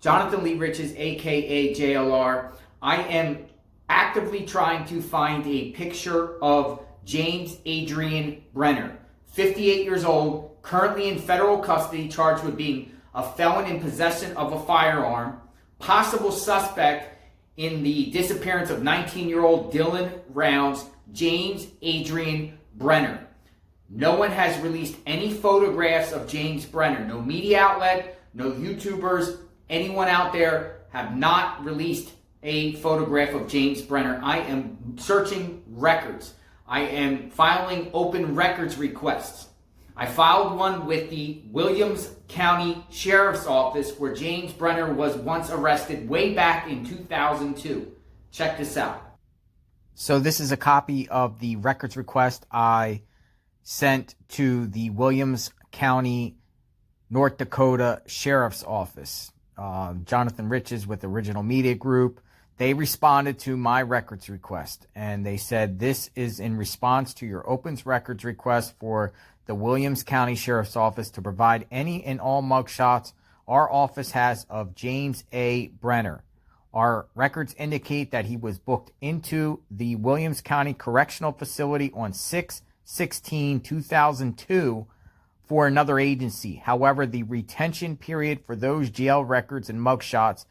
Jonathan Lee Riches, aka JLR. I am actively trying to find a picture of James Adrian Brenner, 58 years old, currently in federal custody, charged with being a felon in possession of a firearm, possible suspect in the disappearance of 19-year-old Dylan Rounds, James Adrian Brenner. No one has released any photographs of James Brenner. No media outlet, no YouTubers, anyone out there have not released a photograph of James Brenner. I am searching records. I am filing open records requests. I filed one with the Williams County Sheriff's Office where James Brenner was once arrested way back in 2002. Check this out. So this is a copy of the records request I sent to the Williams County, North Dakota Sheriff's Office. Jonathan Riches with Original Media Group. They responded to my records request, and they said this is in response to your opens records request for the Williams County Sheriff's Office to provide any and all mugshots our office has of James A. Brenner. Our records indicate that he was booked into the Williams County Correctional Facility on 6/16/2002 for another agency. However, the retention period for those jail records and mugshots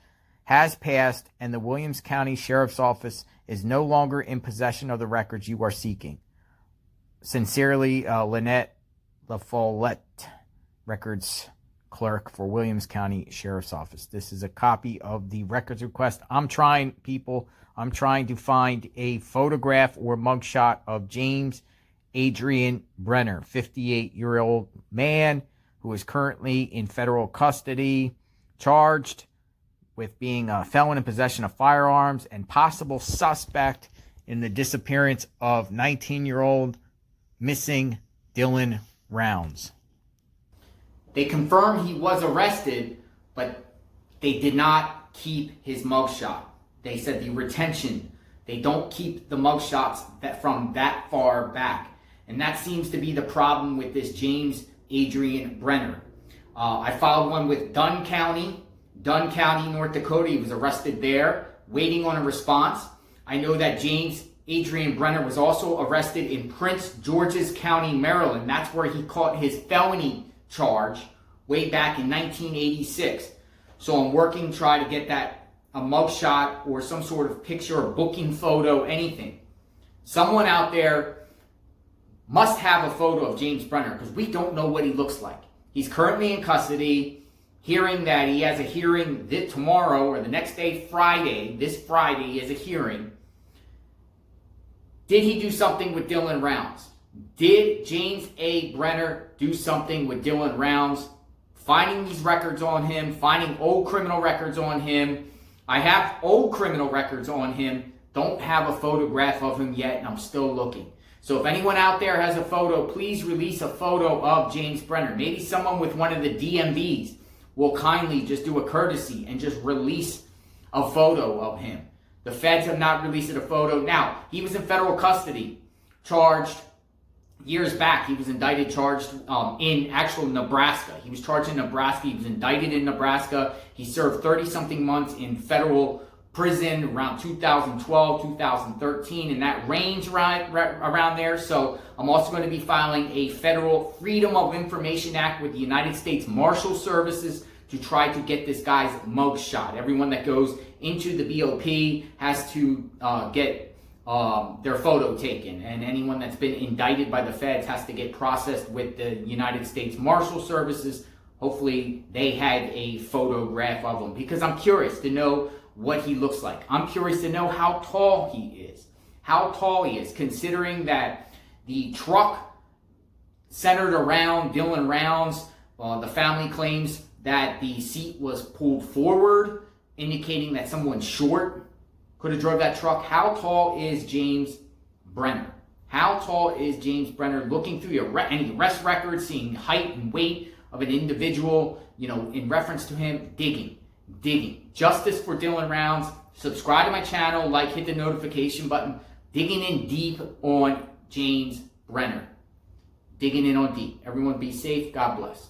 has passed, and the Williams County Sheriff's Office is no longer in possession of the records you are seeking. Sincerely, Lynette LaFollette, records clerk for Williams County Sheriff's Office. This is a copy of the records request. I'm trying to find a photograph or mugshot of James Adrian Brenner, 58-year-old man who is currently in federal custody, charged with being a felon in possession of firearms and possible suspect in the disappearance of 19-year-old missing Dylan Rounds. They confirmed he was arrested, but they did not keep his mugshot. They said the retention, they don't keep the mugshots from that far back. And that seems to be the problem with this James Adrian Brenner. I filed one with Dunn County, North Dakota. He was arrested there, waiting on a response. I know that James Adrian Brenner was also arrested in Prince George's County, Maryland. That's where he caught his felony charge way back in 1986. So I'm working to try to get that, a mugshot or some sort of picture or booking photo, anything. Someone out there must have a photo of James Brenner because we don't know what he looks like. He's currently in custody, hearing that he has a hearing tomorrow or the next day, this Friday, he has a hearing. Did he do something with Dylan Rounds? Did James A. Brenner do something with Dylan Rounds? Finding these records on him, finding old criminal records on him. I have old criminal records on him, don't have a photograph of him yet, and I'm still looking. So if anyone out there has a photo, please release a photo of James Brenner. Maybe someone with one of the DMVs will kindly just do a courtesy and just release a photo of him. The feds have not released a photo. Now, he was in federal custody, charged years back. He was indicted, charged in actual Nebraska. He was charged in Nebraska. He was indicted in Nebraska. He served 30-something months in federal prison around 2012, 2013, in that range around there. So I'm also going to be filing a federal Freedom of Information Act with the United States Marshal Services to try to get this guy's mugshot. Everyone that goes into the BOP has to get their photo taken, and anyone that's been indicted by the feds has to get processed with the United States Marshal Services. Hopefully they had a photograph of him, because I'm curious to know what he looks like. I'm curious to know how tall he is. Considering that the truck centered around Dylan Rounds, the family claims that the seat was pulled forward, indicating that someone short could have drove that truck. How tall is James Brenner? How tall is James Brenner? Looking through any arrest records, seeing height and weight of an individual, in reference to him, digging. Justice for Dylan Rounds. Subscribe to my channel, hit the notification button. Digging in deep on James Brenner. Digging in on deep. Everyone be safe. God bless.